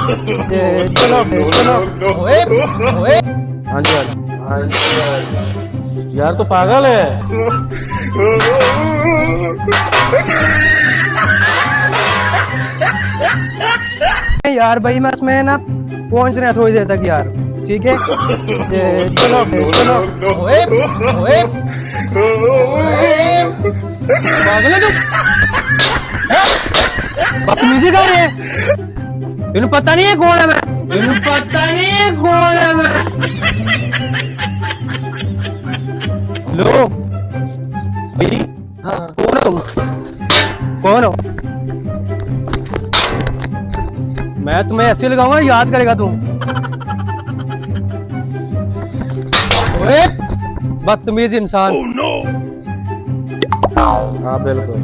ते चलो चलो ओए ओए हाँ जी हाँ जी यार तो पागल है। यार भाई मैं इसमें ना पहुंच रहा थोड़ी देर तक यार, ठीक है। ते चलो चलो ओए ओए पागल है तू, बदतमीजी कर रहे हैं। तेन पता नहीं है कौन है मैं, तेन पता नहीं है कौन है मैं। लो भाई, हाँ कौन हो तुम, कौन हो? मैं तुम्हें ऐसे लगाऊंगा याद करेगा तुम। ओए बदतमीज इंसान। हाँ बिल्कुल।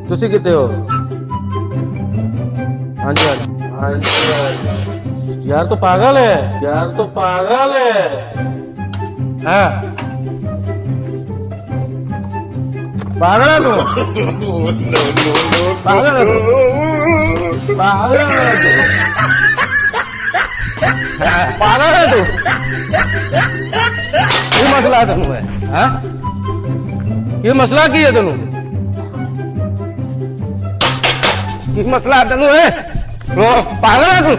तुसी कितने हो? हाँ जी हाँ जी यार तो पागल है, यार तो पागल है। हाँ पागल है तू, पागल है तू, पागल है तू, पागल है तू। ये मसला है तेनू है? हाँ ये मसला की है तेनू? ये मसला है तेनू है? लो पागल है तू?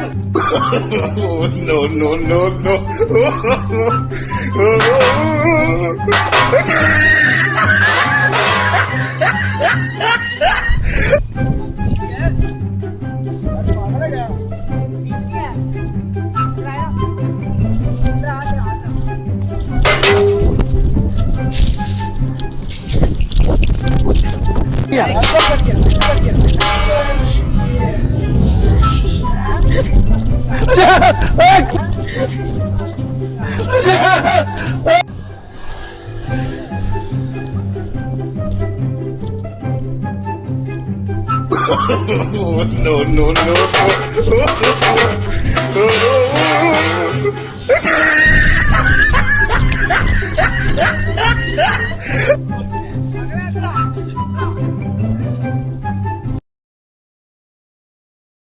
No.